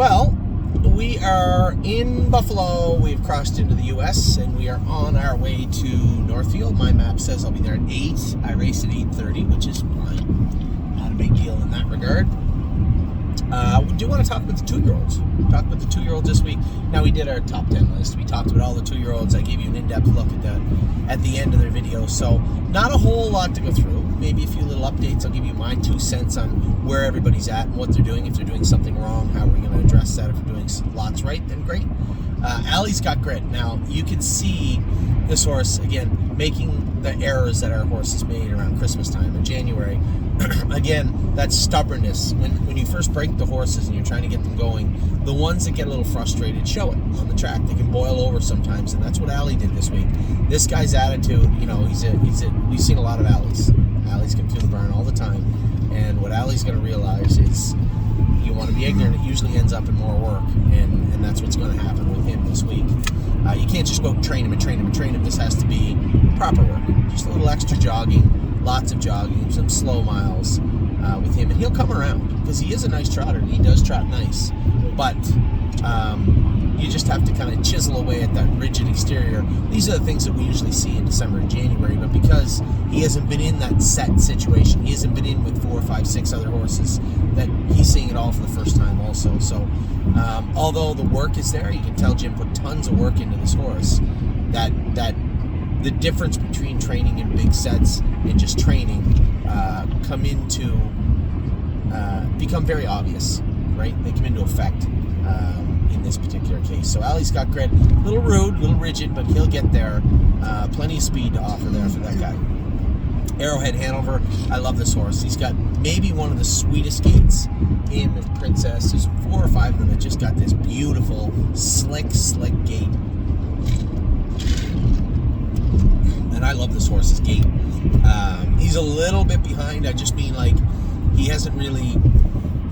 Well, we are in Buffalo. We've crossed into the U.S. and we are on our way to Northfield. My map says I'll be there at 8. I race at 8:30, which is fine. Not a big deal in that regard. We do want to talk about the 2-year-olds. Talk about the 2-year-olds this week. Now, we did our top 10 list. We talked about all the 2-year-olds. I gave you an in-depth look at the end of their video. So, not a whole lot to go through. Maybe a few little updates. I'll give you my 2 cents on where everybody's at and what they're doing. If they're doing something wrong, how are we going to address that? If we're doing lots right, then great. Allie's got grit. Now, you can see this horse, again, making the errors that our horses made around Christmas time in January. Again, that's stubbornness. When you first break the horses and you're trying to get them going, the ones that get a little frustrated show it on the track. They can boil over sometimes, and that's what Allie did this week. This guy's attitude, we've seen a lot of Allies. Allies come through the barn all the time, and what Allie's going to realize is you want to be ignorant. It usually ends up in more work, and that's what's going to happen with him this week. You can't just go train him. This has to be proper work. Just a little extra jogging, lots of jogging, some slow miles with him, and he'll come around because he is a nice trotter and he does trot nice. But you just have to kind of chisel away at that rigid exterior. These are the things that we usually see in December and January, but because he hasn't been in that set situation, he hasn't been in with 4, 5, 6 other horses, that he's seeing it all for the first time also. So although the work is there, you can tell Jim put tons of work into this horse, that the difference between training in big sets and just training become very obvious, right? They come into effect in this particular case. So Allie's got grit, a little rude, a little rigid, but he'll get there. Plenty of speed to offer there for that guy. Arrowhead Hanover, I love this horse. He's got maybe one of the sweetest gaits. Him and Princess, there's 4 or 5 of them that just got this beautiful, slick gait. And I love this horse's gait. He's a little bit behind. I just mean, like, he hasn't really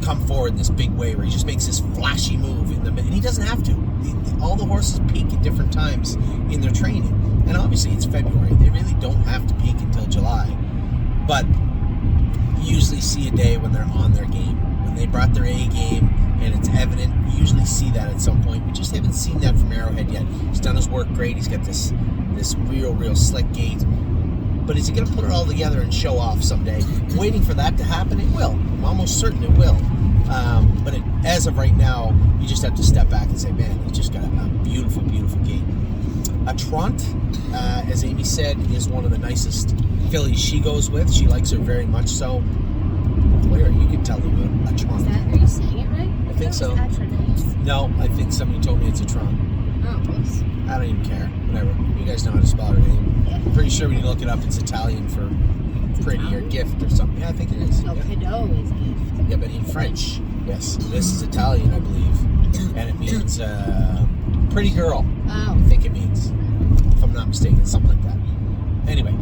come forward in this big way where he just makes this flashy move and he doesn't have to. All the horses peak at different times in their training, and obviously it's February. They really don't have to peak until July, but you usually see a day when they're on their game, when they brought their A game, and it's evident. You usually see that at some point. We just haven't seen that from Arrowhead yet. He's done his work great. He's got this real slick gait. But is he going to put it all together and show off someday? Waiting for that to happen, it will. I'm almost certain it will. But as of right now, you just have to step back and say, man, he's just got a beautiful gait. A Trant, as Amy said, is one of the nicest fillies she goes with. She likes her very much so. Where you can tell them a Trant. Are you saying it right? I think so. No, I think somebody told me it's a Trant. Oh, whoops. I don't even care. Whatever. You guys know how to spell her name. I'm pretty sure when you look it up, it's Italian for pretty or gift or something. Yeah, I think it is. No, cadeau is gift. Yeah, but in French. Yes. This is Italian, I believe. And it means pretty girl. Oh. I think it means. If I'm not mistaken, something like that. Anyway,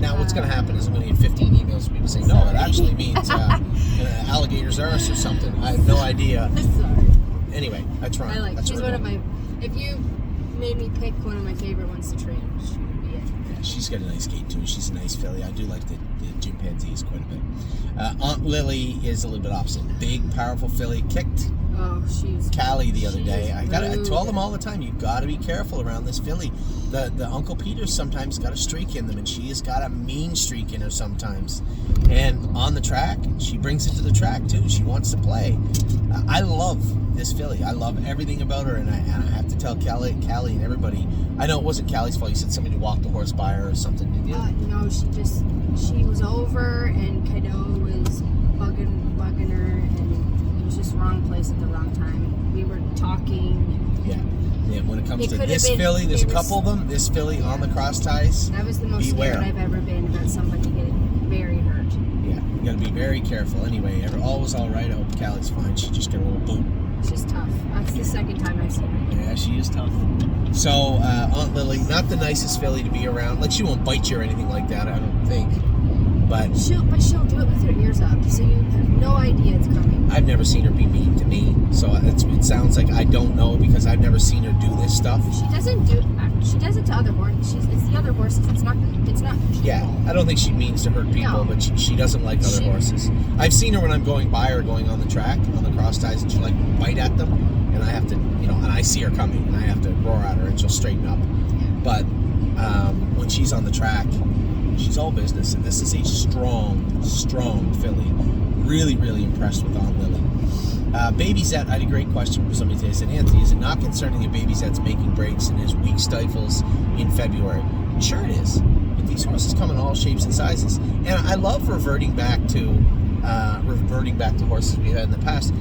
now what's going to happen is I'm going to get 15 emails from people saying, no, it actually means alligator's arse or something. I have no idea. Sorry. Anyway, I try. I like. That's She's one of my. If you made me pick one of my favorite ones to train, she would be it. Yeah, she's got a nice gait too. She's a nice filly. I do like the chimpanzees quite a bit. Aunt Lily is a little bit opposite. Big, powerful filly. Kicked she's Callie the other day. I rude. tell them all the time, you got to be careful around this filly. The Uncle Peter's sometimes got a streak in them, and she has got a mean streak in her sometimes. And on the track, she brings it to the track too. She wants to play. I love this filly. I love everything about her, and I have to tell Callie and everybody. I know it wasn't Callie's fault. You said somebody walked the horse by her or something, didn't you? No, she was over, and Cadeau was bugging her, and it was just wrong place at the wrong time. We were talking. Yeah. When it comes to this filly, there's a couple of them. This filly on the cross ties. That was the most scared I've ever been about somebody getting very hurt. Yeah, you got to be very careful. Anyway, all was all right. I hope Callie's fine. She just got a little boot. She's tough. That's the second time I've seen her. Yeah, she is tough. So, Aunt Lily, not the nicest filly to be around. Like, she won't bite you or anything like that, I don't think. But she'll do it with her ears up, so you have no idea it's coming. I've never seen her be mean to me, so it sounds like I don't know because I I've never seen her do this stuff. She does it to other horses. It's the other horses. It's not people. Yeah, I don't think she means to hurt people, No. but she doesn't like other horses. I've seen her when I'm going by or going on the track, on the cross ties, and she'll like bite at them, and I have to, and I see her coming, and I have to roar at her, and she'll straighten up. But when she's on the track, she's all business, and this is a strong filly. Really, really impressed with Aunt Lily. Baby Zet, I had a great question from somebody today. I said, Anthony, is it not concerning if Baby Zet's making breaks and his weak stifles in February? Sure it is. But these horses come in all shapes and sizes. And I love reverting back to horses we had in the past.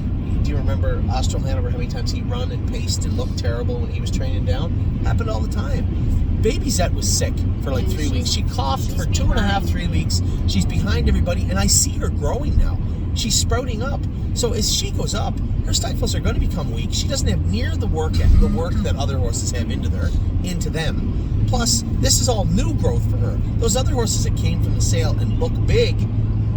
Do you remember Austral Hanover, how many times he run and paced and looked terrible when he was training down? Happened all the time. Baby Zet was sick for like 3 weeks. She coughed for 2.5, 3 weeks. She's behind everybody, and I see her growing now. She's sprouting up. So as she goes up, her stifles are going to become weak. She doesn't have near the work that other horses have into them. Plus, this is all new growth for her. Those other horses that came from the sale and look big,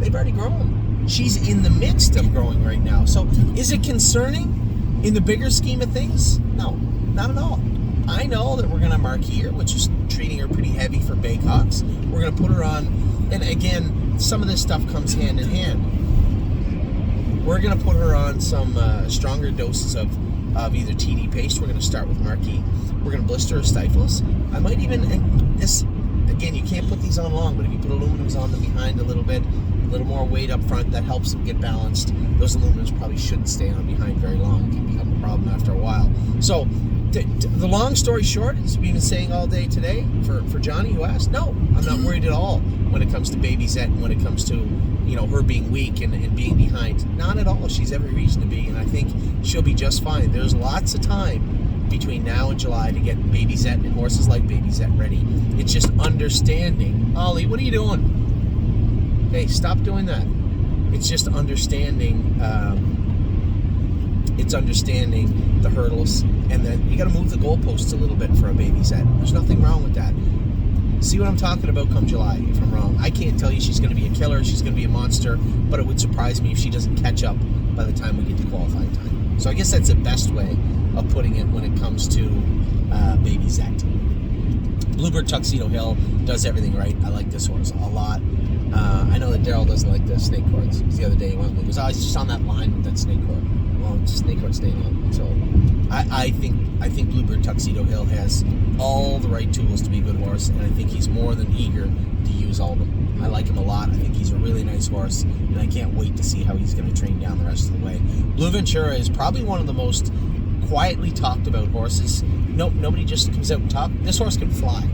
they've already grown. She's in the midst of growing right now. So is it concerning in the bigger scheme of things? No, not at all. I know that we're going to marquee her, which is treating her pretty heavy for Baycocks. We're going to put her on, and again, some of this stuff comes hand in hand. We're going to put her on some stronger doses of either TD paste. We're going to start with Marquis. We're going to blister her stifles. I might even, and this, again, you can't put these on long, but if you put aluminums on them behind a little bit, a little more weight up front, that helps them get balanced. Those aluminums probably shouldn't stay on behind very long. It can become a problem after a while. So, the long story short is, we've been saying all day today, for Johnny who asked, no, I'm not worried at all when it comes to Baby Zet and when it comes to her being weak and being behind. Not at all. She's every reason to be, and I think she'll be just fine. There's lots of time between now and July to get Baby Zet and horses like Baby Zet ready. It's just understanding. Ollie, what are you doing? Hey, stop doing that. It's just understanding. It's understanding the hurdles, and then you got to move the goalposts a little bit for a Baby Zet. There's nothing wrong with that. See what I'm talking about come July, if I'm wrong. I can't tell you she's going to be a killer, she's going to be a monster, but it would surprise me if she doesn't catch up by the time we get to qualifying time. So I guess that's the best way of putting it when it comes to Baby Zet. Bluebird Tuxedo Hill does everything right. I like this horse a lot. I know that Daryl doesn't like the snake courts. The other day he went, because I was just on that line with that snake court. Well, snake court staying on. So I think Bluebird Tuxedo Hill has all the right tools to be a good horse, and I think he's more than eager to use all of them. I like him a lot. I think he's a really nice horse, and I can't wait to see how he's going to train down the rest of the way. Blue Ventura is probably one of the most quietly talked about horses. Nobody just comes out and talks. This horse can fly.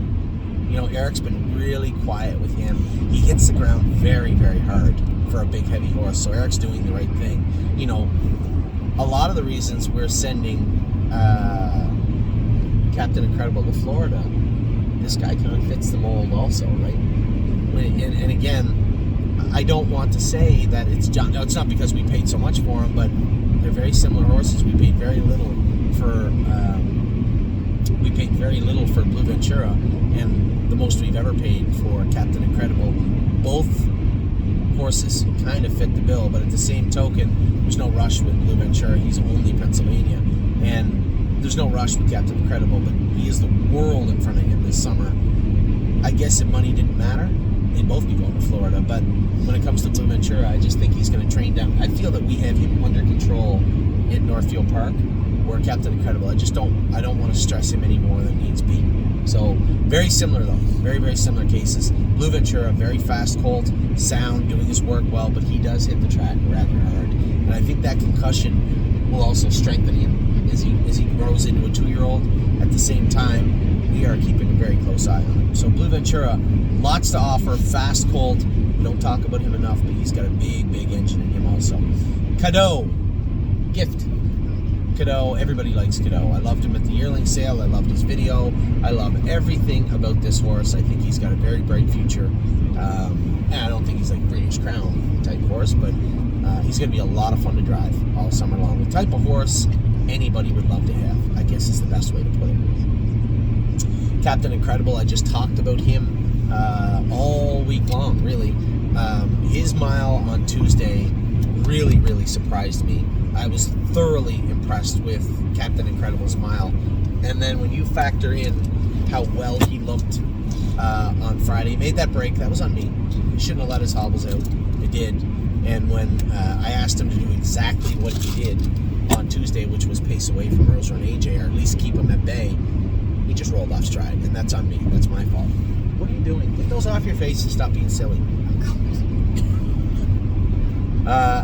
Eric's been really quiet with him. He hits the ground very, very hard for a big, heavy horse, so Eric's doing the right thing. A lot of the reasons we're sending Captain Incredible to Florida, this guy kind of fits the mold also, right? And again, I don't want to say that it's John. No, it's not because we paid so much for him, but they're very similar horses. We paid very little for Blue Ventura, and the most we've ever paid for Captain Incredible. Both horses kind of fit the bill, but at the same token, there's no rush with Blue Ventura. He's only Pennsylvania, and there's no rush with Captain Incredible, but he is the world in front of him this summer. I guess if money didn't matter, they'd both be going to Florida, but when it comes to Blue Ventura, I just think he's going to train down. I feel that we have him under control in Northfield Park, where Captain Incredible, I don't want to stress him any more than needs be. So, very similar though. Very, very similar cases. Blue Ventura, very fast colt, sound, doing his work well, but he does hit the track rather hard. And I think that concussion will also strengthen him as he grows into a 2-year-old. At the same time, we are keeping a very close eye on him. So Blue Ventura, lots to offer, fast colt. We don't talk about him enough, but he's got a big, big engine in him also. Cadeau, gift. Cadeau, everybody likes Cadeau. I loved him at the yearling sale. I loved his video. I love everything about this horse. I think he's got a very bright future. And I don't think he's like British Crown type horse, but he's going to be a lot of fun to drive all summer long. The type of horse anybody would love to have, I guess is the best way to put it. Captain Incredible, I just talked about him all week long, really. His mile on Tuesday really, really surprised me. I was thoroughly impressed with Captain Incredible's mile. And then when you factor in how well he looked on Friday, he made that break. That was on me. He shouldn't have let his hobbles out. He did. And when I asked him to do exactly what he did on Tuesday, which was pace away from Rose Run AJ, or at least keep him at bay, he just rolled off stride. And that's on me. That's my fault. What are you doing? Get those off your face and stop being silly.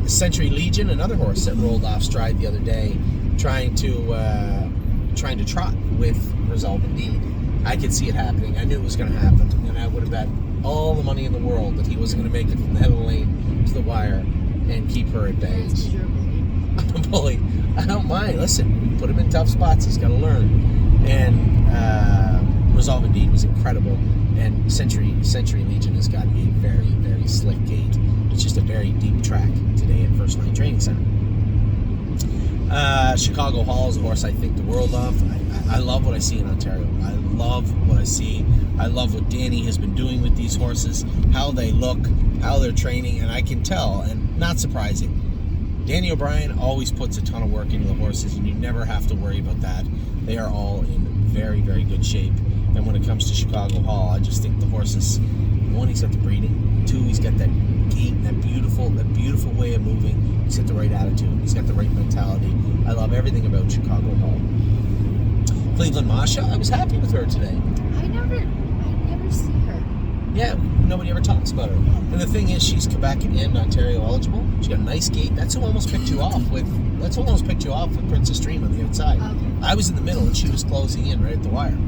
Century Legion, another horse that rolled off stride the other day, trying to trot with Resolve Indeed. I could see it happening. I knew it was going to happen, and I would have bet all the money in the world that he wasn't going to make it from the head of the lane to the wire and keep her at bay. I'm a bully. I don't mind. Listen, put him in tough spots. He's got to learn. And Resolve Indeed was incredible. And Century Legion has got a very, very slick gait. It's just a very deep track today at First Line Training Center. Chicago Hall is a horse I think the world of. I love what I see in Ontario. I love what I see. I love what Danny has been doing with these horses, how they look, how they're training, and I can tell, and not surprising, Danny O'Brien always puts a ton of work into the horses, and you never have to worry about that. They are all in very, very good shape. And when it comes to Chicago Hall, I just think the horses, one, he's got the breeding. Two, he's got that gait, that beautiful way of moving. He's got the right attitude. He's got the right mentality. I love everything about Chicago Hall. Cleveland Masha, I was happy with her today. I never see her. Yeah, nobody ever talks about her. And the thing is, she's Quebec and Ontario eligible. She got a nice gait. That's who almost picked you off with. That's who almost picked you off with Princess Dream on the outside. Okay. I was in the middle, and she was closing in right at the wire.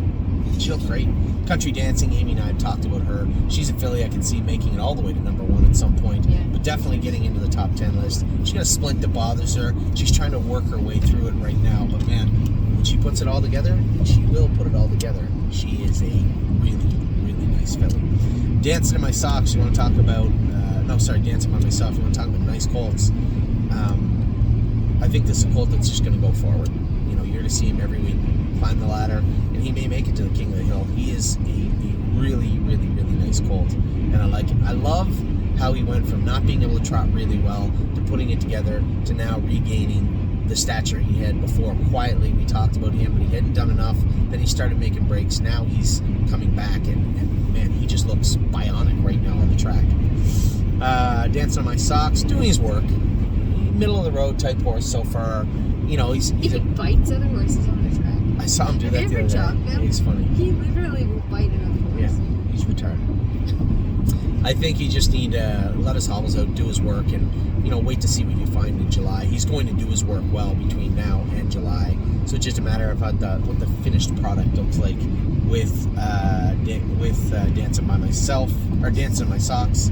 She looked great. Country Dancing, Amy and I have talked about her. She's a filly I can see making it all the way to number 1 at some point, but definitely getting into the top 10 list. She's got a splint that bothers her. She's trying to work her way through it right now, but man, when she puts it all together, she will put it all together. She is a really, really nice filly. Dancing in My Socks, you want to talk about, Dancing by Myself, you want to talk about nice colts. I think this is a colt that's just going to go forward. You know, you're going to see him every week climb the ladder, and he may make it to the King of the Hill. He is a really, really, really nice colt, and I like it. I love how he went from not being able to trot really well to putting it together to now regaining the stature he had before. Quietly, we talked about him, but he hadn't done enough. Then he started making breaks. Now he's coming back, and man, he just looks bionic right now on the track. Dancing on My Socks, doing his work. Middle of the road type horse so far. You know, he bites other horses on the track. I saw him do that the other day. He's funny. He literally will bite another horse. Yeah, he's retarded. I think you just need to let his hobbles out, do his work, and wait to see what you find in July. He's going to do his work well between now and July. So it's just a matter of what the finished product looks like with Dancing by Myself or Dancing in My Socks.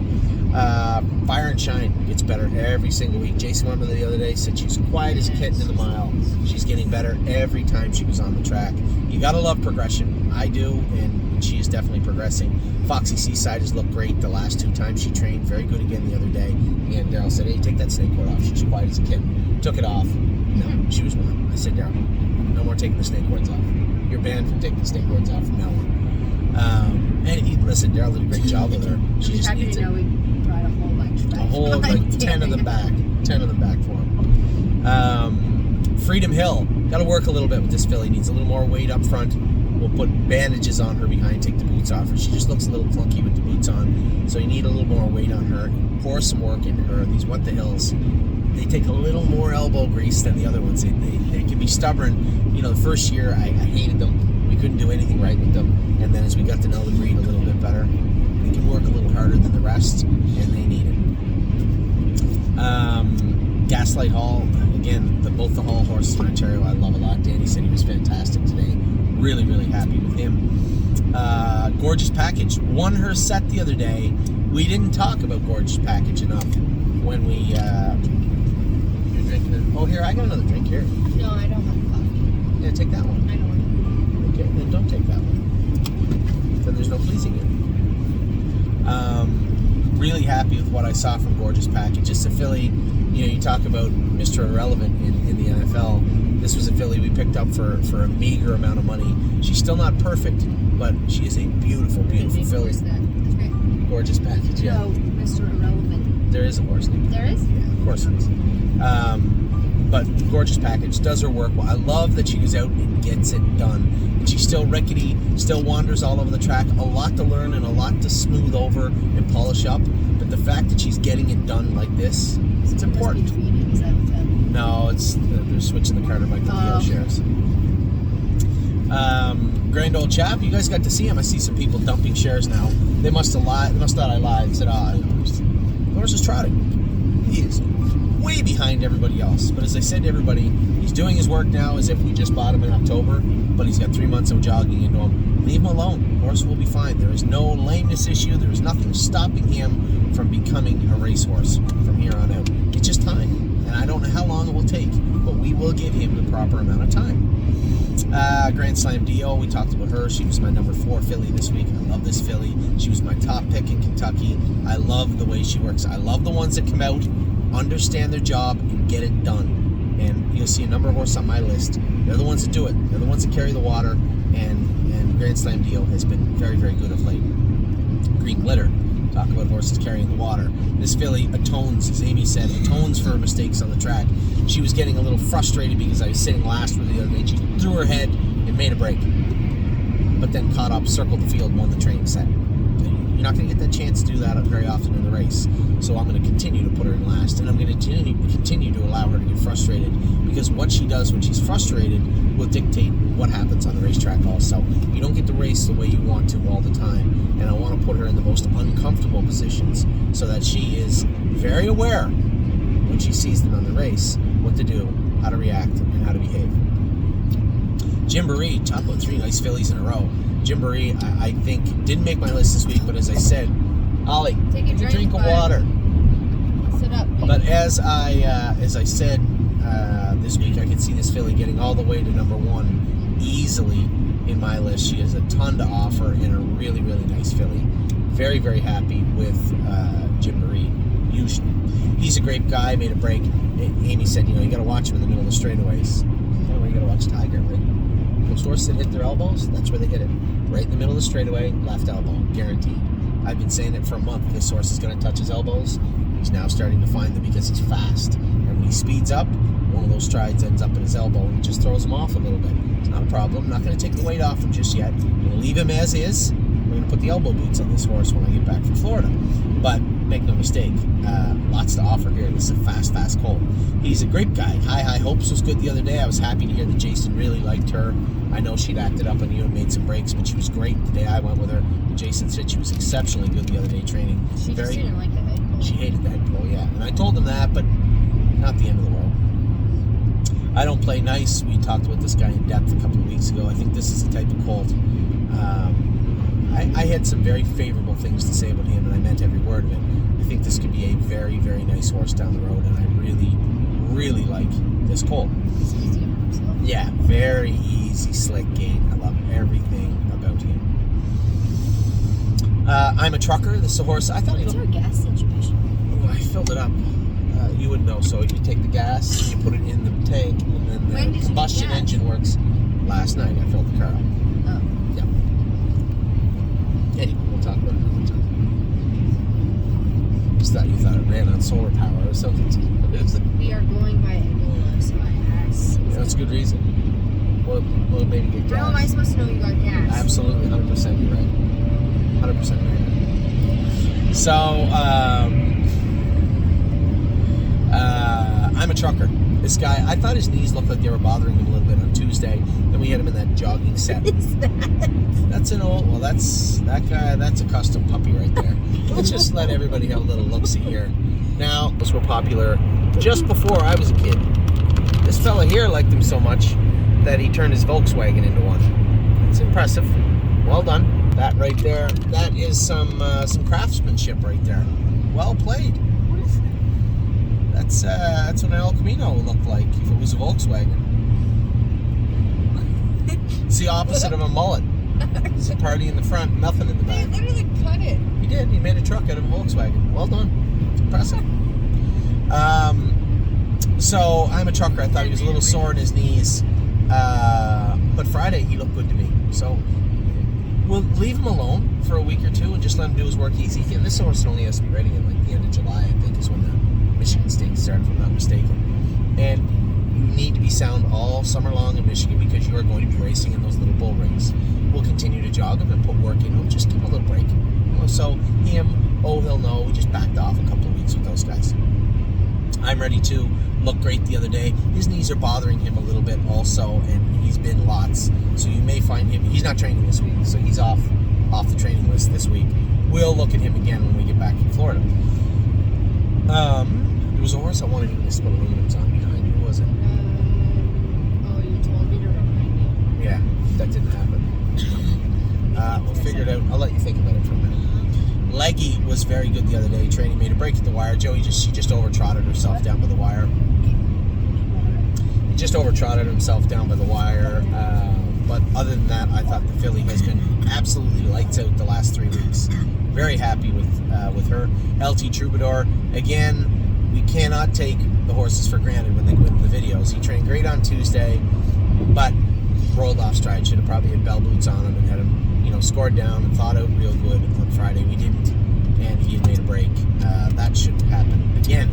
Fire and Shine gets better every single week. Jason Wembley the other day said she's quiet as a kitten in the mile. She's getting better every time she was on the track. You gotta love progression. I do, and she is definitely progressing. Foxy Seaside has looked great the last 2 times she trained. Very good again the other day. And Daryl said, hey, take that snake coat off. She's quiet as a kitten. Took it off. No, she was wrong. I said, Daryl, no more taking the snake cords off. You're banned from taking the snake cords off from now on. Listen, Daryl did a great job with her. She just needs it. Brought a whole bunch back. A whole, 10 of them back. 10 of them back for him. Freedom Hill. Got to work a little bit with this filly. Needs a little more weight up front. We'll put bandages on her behind, take the boots off her. She just looks a little clunky with the boots on. So you need a little more weight on her. Pour some work into her. These What the Hills, they take a little more elbow grease than the other ones. They can be stubborn. The first year I hated them. We couldn't do anything right with them. And then as we got to know the breed a little bit better, they can work a little harder than the rest, and they need it. Gaslight Hall, again, both the Hall horses in Ontario I love a lot. Danny said he was fantastic today. Really, really happy with him. Gorgeous Package won her set the other day. We didn't talk about Gorgeous Package enough when we... you're drinking it. Oh, here, I got another drink here. No, I don't want coffee. Yeah, take that one. I don't want Okay, then don't take that one. Then there's no pleasing it. Really happy with what I saw from Gorgeous Package. Just a filly, you talk about Mr. Irrelevant in the NFL. This was a filly we picked up for a meager amount of money. She's still not perfect, but she is a beautiful, beautiful filly. Gorgeous Package, yeah. No, Mr. Irrelevant. There is a horse name. There is? Yeah, of course there is. But gorgeous package, does her work well. I love that she goes out and gets it done. And she's still rickety, still wanders all over the track. A lot to learn and a lot to smooth over and polish up. But the fact that she's getting it done like this, it's important. Is that what's happening? No, they're switching the Carter bike to the shares. Grand old chap, you guys got to see him. I see some people dumping shares now. They must have lied. They must have thought I lied and said, the horse is trotting. He is way behind everybody else. But as I said to everybody, he's doing his work now as if we just bought him in October, but he's got 3 months of jogging into him. Leave him alone. The horse will be fine. There is no lameness issue. There is nothing stopping him from becoming a racehorse from here on out. It's just time. And I don't know how long it will take, but we will give him the proper amount of time. Grand Slam Dio, we talked about her. She was my number 4 filly this week. I love this filly. She was my top pick in Kentucky. I love the way she works. I love the ones that come out, understand their job, and get it done. And you'll see a number of horses on my list. They're the ones that do it. They're the ones that carry the water. And Grand Slam Dio has been very, very good of late. Green Glitter. Talk about horses carrying the water. This filly atones, as Amy said, atones for her mistakes on the track. She was getting a little frustrated because I was sitting last with her the other day. She threw her head and made a break. But then caught up, circled the field, won the training set. You're not going to get that chance to do that very often in the race. So I'm going to continue to put her in last. And I'm going to continue to allow her to get frustrated, because what she does when she's frustrated will dictate what happens on the racetrack also. You don't get to race the way you want to all the time. And I want to put her in the most uncomfortable positions so that she is very aware when she sees them on the race, what to do, how to react, and how to behave. Gymboree, top of 3 nice fillies in a row. Gymboree, I think, didn't make my list this week, but as I said, Ollie, take a drink of water. Sit up. But as I said this week, I could see this filly getting all the way to number 1 easily in my list. She has a ton to offer and a really, really nice filly. Very, very happy with Gymboree. He's a great guy, made a break. Amy said, you got to watch him in the middle of the straightaways. You got to watch Tiger, right? Those horses that hit their elbows, that's where they hit it. Right in the middle of the straightaway, left elbow, guaranteed. I've been saying it for a month. This horse is going to touch his elbows. He's now starting to find them because he's fast. And when he speeds up, one of those strides ends up in his elbow and it just throws him off a little bit. It's not a problem. I'm not going to take the weight off him just yet. I'm going to leave him as is. We're going to put the elbow boots on this horse when I get back from Florida. But make no mistake, lots to offer here. This is a fast colt. He's a great guy. High Hopes was good the other day. I was happy to hear that Jason really liked her. I know she'd acted up on you and made some breaks, but she was great the day I went with her. Jason said she was exceptionally good the other day training. She just didn't like the head pull. She hated the head pull, yeah. And I told him that, but not the end of the world. I don't play nice. We talked about this guy in depth a couple of weeks ago. I think this is the type of colt. I had some very favorable things to say about him, and I meant every word of it. I think this could be a very, very nice horse down the road, and I really, really like this colt. He's easy on himself. Yeah, very easy, slick gait. I love everything about him. I'm a Trucker. This is a horse. I thought What's our gas situation? Oh, I filled it up. You wouldn't know. So you take the gas, you put it in the tank, and then When the did you combustion get gas? engine works. Last night I filled the car up. Oh. Yeah. Anyway, we'll talk about it another time. Just thought you thought it ran on solar power or something. We are going by Angola, so I asked. Yeah, that's a good reason. We'll maybe get gas. How am I supposed to know you got gas? Absolutely, 100%. You're right. 100% right. So, I'm a Trucker. This guy, I thought his knees looked like they were bothering him a little bit on Tuesday. Then we had him in that jogging set. What is that? That's an old. Well, that guy. That's a custom puppy right there. Let's just let everybody have a little look-see here. Now, those were popular just before I was a kid. This fella here liked him so much that he turned his Volkswagen into one. It's impressive. Well done. That right there. That is some craftsmanship right there. Well played. What is that? That's what an El Camino would look like if it was a Volkswagen. It's the opposite of a mullet. It's a party in the front, nothing in the They back. literally cut it. He did. He made a truck out of a Volkswagen. Well done. Impressive. So I'm a Trucker. I thought he was a little sore in his knees, but Friday he looked good to me. So we'll leave him alone for a week or two and just let him do his work easy. And this horse only has to be ready in like the end of July, I think, is when the Michigan State started, if I'm not mistaken. And you need to be sound all summer long in Michigan because you are going to be racing in those little bull rings. We'll continue to jog him and put work in him. Just give him a little break. So he'll know. We just backed off a couple of weeks with those guys. I'm ready to look great the other day. His knees are bothering him a little bit also, and he's been lots. So you may find him, he's not training this week, so he's off the training list this week. We'll look at him again when we get back in Florida. There was a horse I wanted him to put aluminums on behind. Who was it? You told me to remind me. Yeah, that didn't happen. We'll figure it out. I'll let you think about it for a minute. Leggy was very good the other day. Training made a break at the wire. She just over-trotted herself down by the wire. He just over-trotted himself down by the wire. But other than that, I thought the filly has been absolutely lights out the last 3 weeks. Very happy with her. LT Troubadour, again, we cannot take the horses for granted when they go into the videos. He trained great on Tuesday, but rolled off stride. Should have probably had bell boots on him and had him, scored down and thought out real good on Friday. We didn't, and he had made a break. That shouldn't happen again.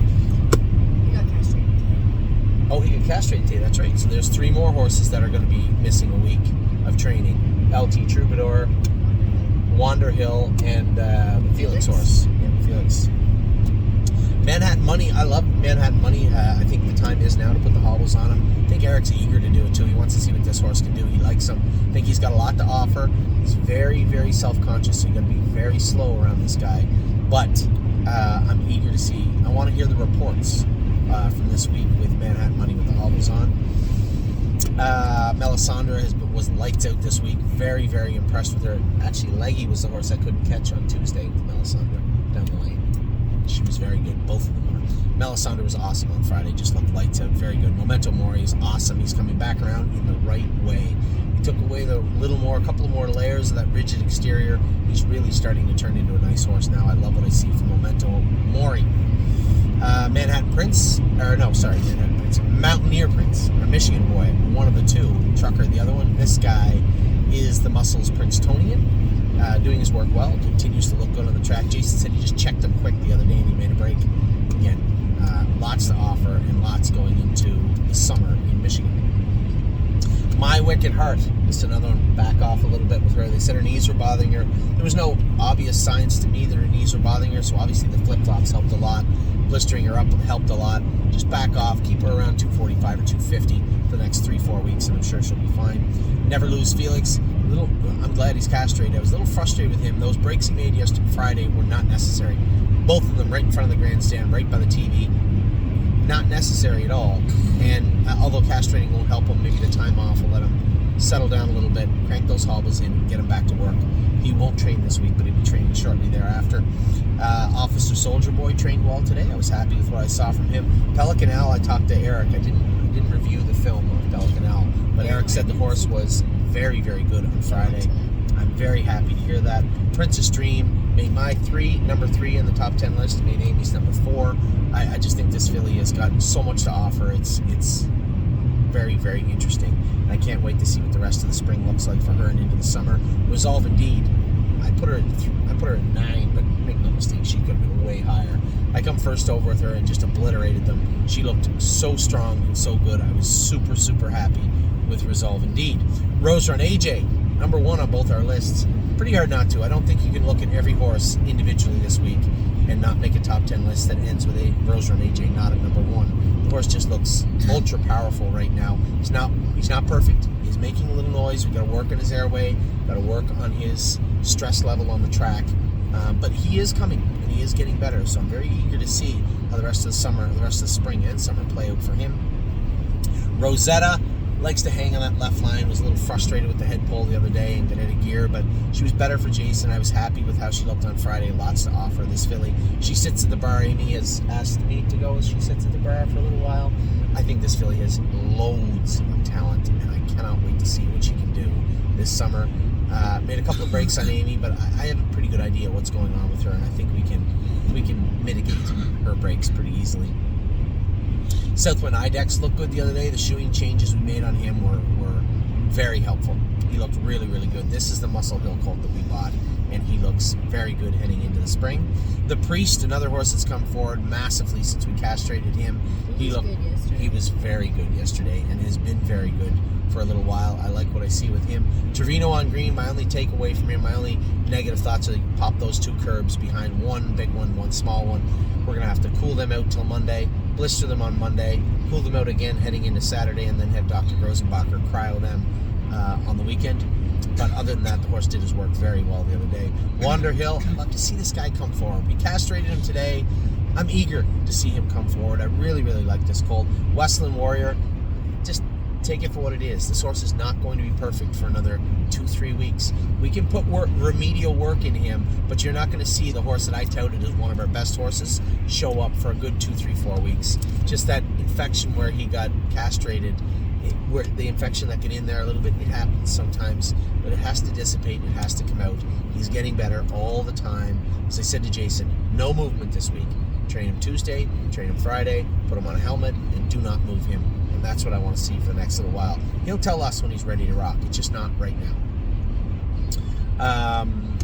He got castrated today. Oh, he got castrated today. That's right. So there's 3 more horses that are going to be missing a week of training. LT Troubadour, Wanderhill, and the Felix horse. Yeah, Felix. Manhattan Money. I love Manhattan Money. I think the time is now to put the hobbles on him. I think Eric's eager to do it too. He wants to see what this horse can do. He likes him. I think he's got a lot to offer. He's very, very self-conscious, so you got to be very slow around this guy. But I'm eager to see. I want to hear the reports from this week with Manhattan Money with the hobbles on. Melisandre was lights out this week. Very, very impressed with her. Actually, Leggy was the horse I couldn't catch on Tuesday with Melisandre down the lane. She was very good. Both of them were. Melisandre was awesome on Friday. Just looked lights out. Very good. Memento Mori is awesome. He's coming back around in the right way. He took away a couple of more layers of that rigid exterior. He's really starting to turn into a nice horse now. I love what I see from Memento Mori. Manhattan Prince. Mountaineer Prince. A Michigan boy. One of the two. Trucker, the other one. This guy is the Muscles Princetonian. Doing his work well, continues to look good on the track. Jason said he just checked him quick the other day and he made a break. Again, lots to offer and lots going into the summer in Michigan. My Wicked Heart, just another one, back off a little bit with her. They said her knees were bothering her. There was no obvious signs to me that her knees were bothering her, so obviously the flip-flops helped a lot. Blistering her up helped a lot. Just back off, keep her around 245 or 250 for the next 3-4 weeks, and I'm sure she'll be fine. Never Lose Felix. I'm glad he's castrated. I was a little frustrated with him. Those breaks he made Friday were not necessary. Both of them right in front of the grandstand, right by the TV. Not necessary at all. And although castrating won't help him, maybe the time off will let him settle down a little bit, crank those hobbles in, and get him back to work. He won't train this week, but he'll be training shortly thereafter. Officer Soldier Boy trained well today. I was happy with what I saw from him. Pelican Al, I talked to Eric. I didn't review the film of Pelican Al, but Eric said the horse was very, very good on Friday. I'm very happy to hear that. Princess Dream made my number 3 in the top 10 list, made Amy's number 4. I just think this filly has got so much to offer. It's very, very interesting. And I can't wait to see what the rest of the spring looks like for her and into the summer. Resolve Indeed. I put her at 9, but make no mistake, she could have been way higher. I come first over with her and just obliterated them. She looked so strong and so good. I was super, super happy with Resolve Indeed. Rose Run AJ, number 1 on both our lists. Pretty hard not to. I don't think you can look at every horse individually this week and not make a top 10 list that ends with a Rose Run AJ not at number 1. The horse just looks ultra powerful right now. He's not perfect. He's making a little noise. We've got to work on his airway. Got to work on his stress level on the track. But he is coming and he is getting better. So I'm very eager to see how the rest of the spring and summer play out for him. Rosetta likes to hang on that left line. Was a little frustrated with the head pull the other day and get out of gear, but she was better for Jason. I was happy with how she looked on Friday. Lots to offer this filly. She sits at the bar. Amy has asked me to go as she sits at the bar for a little while. I think this filly has loads of talent, and I cannot wait to see what she can do this summer. Made a couple of breaks on Amy, but I have a pretty good idea what's going on with her, and I think we can mitigate her breaks pretty easily. Southwind Idex looked good the other day. The shoeing changes we made on him were very helpful. He looked really, really good. This is the Muscle Hill colt that we bought, and he looks very good heading into the spring. The Priest, another horse that's come forward massively since we castrated him. He was very good yesterday and has been very good for a little while. I like what I see with him. Trevino on green, my only takeaway from him, my only negative thoughts are you pop those 2 curbs behind, one big one, one small one. We're going to have to cool them out till Monday, blister them on Monday, cool them out again heading into Saturday, and then have Dr. Rosenbacher cryo them on the weekend. But other than that, the horse did his work very well the other day. Wander Hill, I'd love to see this guy come forward. We castrated him today. I'm eager to see him come forward. I really, really like this colt. Westland Warrior, just take it for what it is. This horse is not going to be perfect for another 2-3 weeks. We can put remedial work in him, but you're not going to see the horse that I touted as one of our best horses show up for a good 2-3-4 weeks. Just that infection where he got castrated, where the infection that get in there a little bit, it happens sometimes, but it has to dissipate, it has to come out. He's getting better all the time. As I said to Jason, no movement this week. Train him Tuesday, train him Friday, put him on a helmet, and do not move him. And that's what I want to see for the next little while. He'll tell us when he's ready to rock. It's just not right now.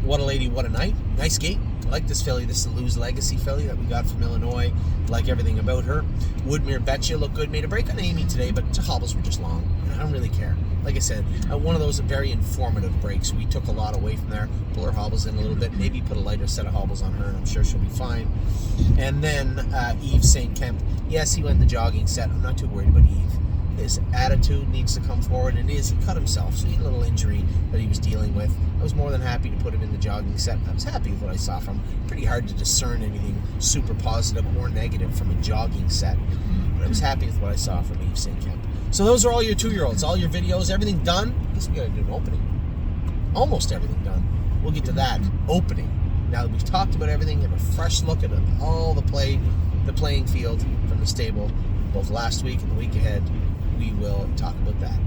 What a lady, what a night. Nice gate. I like this filly. This is the Lose Legacy filly that we got from Illinois. Like everything about her. Woodmere Betcha looked good. Made a break on Amy today, but the hobbles were just long. I don't really care. Like I said, one of those very informative breaks. We took a lot away from there. Pull her hobbles in a little bit. Maybe put a lighter set of hobbles on her, and I'm sure she'll be fine. And then Yves St. Kemp. Yes, he went in the jogging set. I'm not too worried about Yves. His attitude needs to come forward, and he cut himself, so he had a little injury that he was dealing with. I was more than happy to put him in the jogging set. I was happy with what I saw from him. Pretty hard to discern anything super positive or negative from a jogging set, but I was happy with what I saw from Yves St. Kemp. So those are all your 2-year-olds, all your videos, everything done. I guess we gotta do an opening. Almost everything done. We'll get to that opening. Now that we've talked about everything, have a fresh look at all the playing field from the stable, both last week and the week ahead. We will talk about that.